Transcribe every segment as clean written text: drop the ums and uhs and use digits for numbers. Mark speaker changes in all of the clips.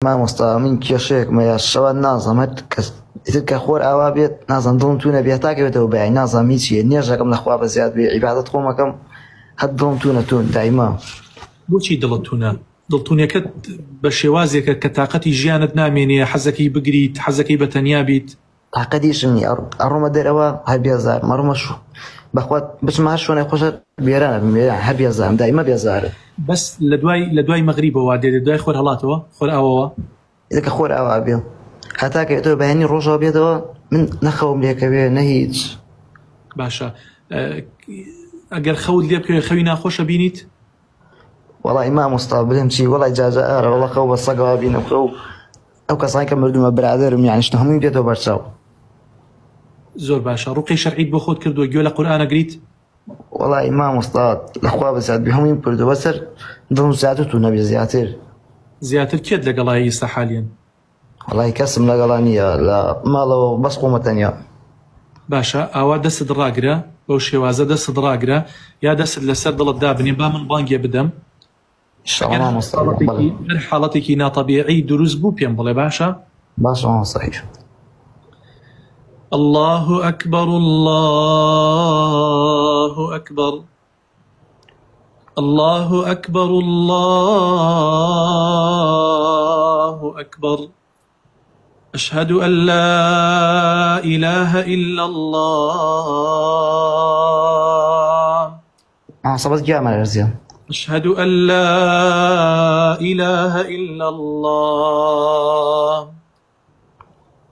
Speaker 1: مامۆستا من کێشەیەکمە یا شەوە نازەم هەر کەس کە خۆر ئاوا بێت نازەم دڵم توونە بێت تاکەوێتەوە بەیانی نازەم هیچیە نێژەکەم لەخوا بە زیاد بێ عیبادەت خۆمەکەم هەر دڵم توونە تون دایما.
Speaker 2: بۆچی دڵت توونە؟ دڵتونیەکەت بە شێوازێکە کە تااقەتی ژیانت نامێنێ حەزەکەی بگریت حەزەکەی بەتەنیا بیت؟
Speaker 1: تااقەتیشنی ئەڕۆمە دەرەوە هەر بێزار مەڕۆمە شو بەخوات بچمە هەر شوێنێ خۆشە بێرانە هەر بێزارم دایما بێزارە.
Speaker 2: بەس لە دوای مەغریبەوە دێت دوای خۆر هەڵاتەوە خۆر ئاوەوە
Speaker 1: کە خۆر ئاوا بێ هەتاکەوێتەوە بەیانی ڕۆژەوە بێتەوە من نەخەوم لێکەوێ نە هیچ.
Speaker 2: باشە ئەگەر خەوت لێ بکەوێ خەوی ناخۆشە بینیت؟
Speaker 1: وەڵی مامۆستا بڵێم چی وەڵی جاجە ئارە وەڵە خەو بە سەگەوە بینم خەو ئەو کەسانی کە مردومە برادرم یانیشتە هەمووی دێتەوە بەرچاو.
Speaker 2: زۆر باشە ڕوقی شەرعیت بۆ خۆت کردووە گوێ لە قورئانە گریت؟
Speaker 1: وەڵی مامۆستا لەخوا بە زیاد بێ هەمووی پردو بەسەر دڵم زیاتر تو نەبێ زیاتر کێت لەگەڵایی ئێستا حالیان؟ وەڵی کەسم لەگەڵا نییە لە ماڵەوە بەس خۆمە تەنیا.
Speaker 2: باشە ئاوا دەست ڕاگرە بەو شێوازە دەست ڕاگرە یا دەست لەسەر دڵت دابنێ با من بانگێ بدەم هەر حاڵەتێکی ناتەبیعی دروست بوو پێم بڵێ. باشە
Speaker 1: صحیح.
Speaker 2: الله أكبر الله أكبر الله أكبر الله أكبر أشهد أن لا إله إلا الله
Speaker 1: صبت جامع الرزيان.
Speaker 2: أشهد أن لا إله إلا الله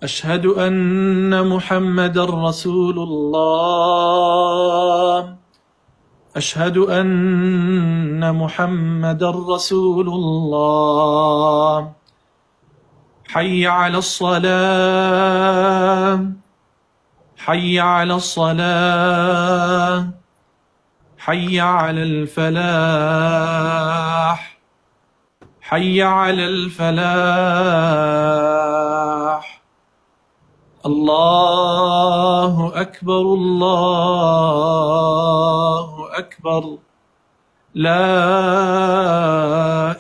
Speaker 2: أشهد أن محمد رسول الله أشهد أن محمد رسول الله حي على الصلاة حي على الصلاة حي على الفلاح حي على الفلاح. الله أكبر الله أكبر لا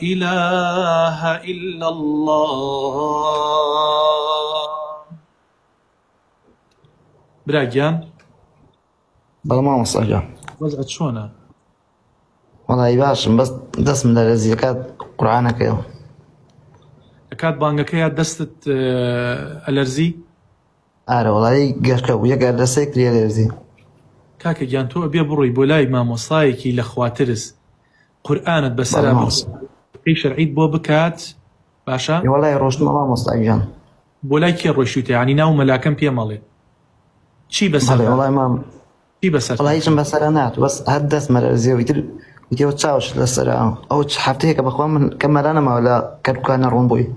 Speaker 2: إله إلا الله. براجان
Speaker 1: بلا ما مصاجة
Speaker 2: وضعت شونا؟
Speaker 1: والله باشم بس دست من الرزي كاد قرآنك يوم
Speaker 2: كاد بانجك يا دستت الرزي
Speaker 1: آره والله گەشتە بوو یەک ئەردەسەی کرێ لێرزی.
Speaker 2: کاکە گیان تۆ بێ بڕۆی بۆ لای مامۆستایەکی لە خواترس قورئانت بەسەرا پێی شەرعیت بۆ بکات. باشە
Speaker 1: وەڵای ڕۆشتمە مامۆستا گیان
Speaker 2: بۆ لای کێ ڕۆیشتوتە ینی ناو مەلاکەم پێ مەڵێ چی بەسەر؟
Speaker 1: وەڵای مام
Speaker 2: چی بەسەر؟
Speaker 1: وەڵای هیچم بەسەرا نات بەس هەر دەست مەلەرزیە ویترەوە چاوش لەسەرا ئەو هەفتەیەکە بەخوا من کە مەلانەماوە لە کەرکوانە ڕۆم بووی.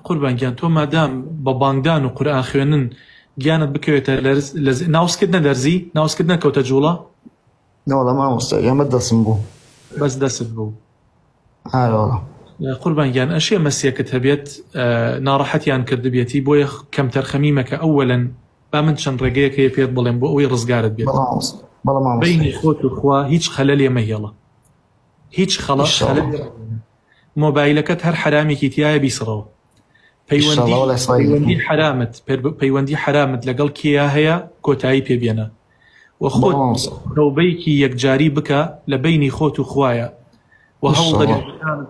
Speaker 2: قوربان تۆ مادام بە بانگدان و قورئان خوێنن گیانت بکەوێتە ناوسکرد نەدەرزی ناوسکرد نەکەوتە جوڵە؟
Speaker 1: نەوەڵە مامۆستا ئێمە دەستم بوو.
Speaker 2: بەس دەست بوو؟
Speaker 1: ئارەوەڵە
Speaker 2: قوربان گیان ئەشێ مەسیەکەت هەبێت ناڕەحەتیان کردبێتی بۆیە کەم تەرخەمیمەکە ئەوەلەن با من چەند ڕێگەیەکە پێت بڵێم بۆ ئەوەی ڕزگارت بێت. بینی خۆت و خوا هیچ خەلەلێ مەهێڵە هیچ مۆبایلەکەت هەر حرامێکی تایە بیسڕەوە. پەیوەندی حرامت لەگەڵ کیا هەیە کۆتایی پێبێنە و خۆت تەوبەیەکی یەکجاری بکە لە بینی خۆت و خوایە و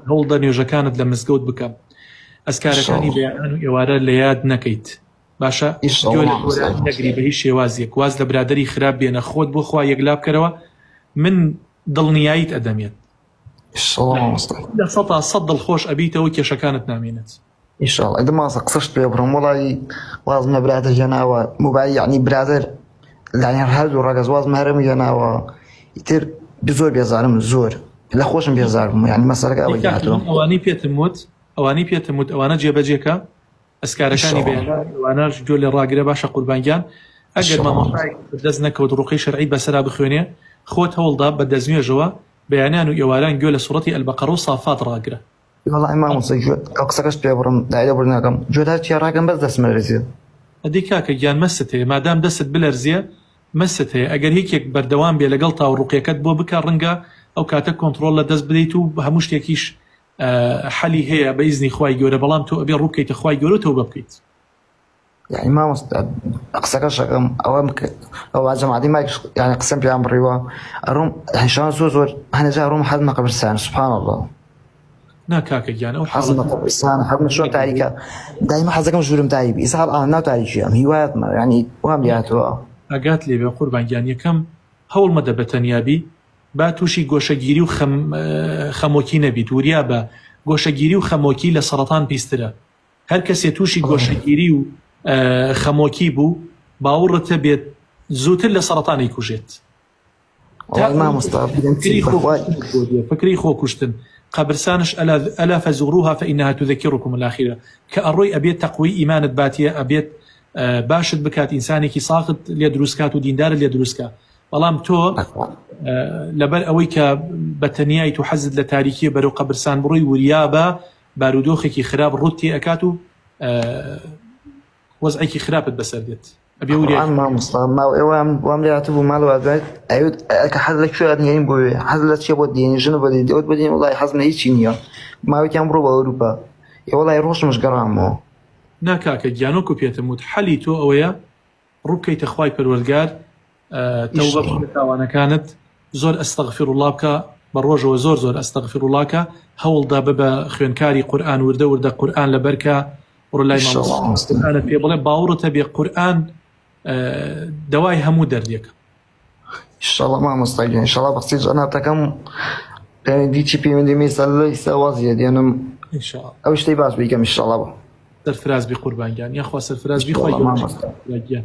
Speaker 2: هەوڵدە نوێژەکانت لە مزگەوت بکە. ئەسکارەکانی بەیان و ئێوارە لە یاد نەکەیت. باشە نەگری بە هیچ شێوازیەک واز لە برادری خراپ بێنە خۆت بۆ خوا یەکلا بکەرەوە من دڵنیاییت ئەدەمێت لە سەد دڵخۆش ئەبیتەوە کێشەکانت نامێنێت.
Speaker 1: ئینشاڵڵا ئەگەر ماسە قسەشت پێ بڕم وەڵی وازمە برادر هێناوە موبایل یعنی برادر لەنێ هەردوو ڕەگەز وازمە هەرم هێناوە ئیتر زۆر بێزارم زۆر لە خۆشم بێزارم یعنی مەسەلەکە ئەوەی هاتووە
Speaker 2: ئەوانەی پێتم وت ئەوانە جێبەجێکە ئەسکارەکانی بێوانەش گوێ لێ ڕاگرە. باشە قوربانگیان ئەگەر مامۆستای دەست نەکەوت ڕوقی شەرعی بەسەرا بخوێنێ خۆت هەوڵدا بە دەستنوێژەوە بەیانیان و ئێواران گوێ لە سوڕەتی ئەلبەقەرە و سافات ڕاگرە.
Speaker 1: والله مامۆستا ئەو قسەکەش پێ بڕم دایدە بڕناکەم گوێدار چیا ڕاگەم بەس دەست مەلەرزیە.
Speaker 2: ئەدی کاکە گیان مەست هەیە مادام دەست بلەرزیە مەست هەیە ئەگەر هیچێک بەردەوام بێ لەگەڵ تاوڕوقیەکەت بۆ بکە ڕەنگە ئەو کاتە کۆنتڕۆل لە دەست بدەیت و هەموو شتێکیش حەلی هەیە بە ئیزنی خوای گەورە بەڵام تۆ ئەبێ ڕووبکەیتە خوای گەورە تەوبە بکەیت.
Speaker 1: يعني ما قصك شغم او جماعتي ما يعني قسم بيان بريوا اروم هشان زور انا جا اروم حد ما قبل سنه سبحان الله
Speaker 2: نا كاكا يعني او
Speaker 1: حظنا قبل سنه حد شو تاريخ دائما حظك مشهور متاعي يسال انا نا تاريخ هوايات يعني وهم ياتوا
Speaker 2: اقات لي بقربان يعني كم هول مدى بتنيابي باتوشي گۆشەگیری و خەمۆکی نەبیت وریا بە گۆشەگیری و خەمۆکی لە سەرەتان پێسترە هەر کەسێ تووشی گۆشەگیری و خەمۆکی بوو باوەڕتە بێت زووتر لە سەرەتانی کوژێت. فکری خۆ کوشتن قبرسانش ئەلا فەزوروها فإنها تذكركم الآخرة کە ئەڕۆی ئەبێت تەقوی ئیمانت باتیە ئەبێت باشت بکات ئینسانێکی ساخت لێ دروستکات و دیندارت لێ دروستکە بەڵام تۆ لەبەر ئەوەی کە بەتەنیایی تو حەزت لە تاریکیە بەرەو قەبرسان بڕۆی وریا بە بارودۆخێکی خراپ ڕوتی ئەکات و وەزعێکی خراپت بەسەر دێت. ئەبێ وریا
Speaker 1: وام لێهاتبوو ماڵەوە کە حەز لە کوێ دێنین بۆ حەز لە چێ بۆ دێنی ژنە بۆ دێوت بۆ دێنی وڵای حەزم لە هیچی نییە ماوەیان بڕۆ بە ئەوروپا وڵای ڕۆژمش گەڕامەوە.
Speaker 2: ناکاکە گیانۆک و پێتم وت حەلی تۆ ئەوەیە ڕووبکەیتە خوای پەروەردگار تەوبە بکە تاوانەکانت زۆر ئەستەغفر الله بکە بە ڕۆژەوە زۆر ئەستەغفر الله کە هەوڵدا ببە خوێندکاری قورئان وردە قورئان لەبەرکە بڕۆ لای مامۆستاکانت پێ بڵێ باوەڕتە بێ قورئان دەوای هەموو دەردێکە.
Speaker 1: ئینشاڵڵا مامۆستا گیان ئینشاڵڵا بەختی جەناتەکەم دیچی پەیوەندی مێسەلەی سەوازیە دێنم ئەو شتەی باش بیکەم ئینشاڵڵا بۆ
Speaker 2: سەرفراز بی قوربان گیان یاخوا سەرفراز بی خوای گەورە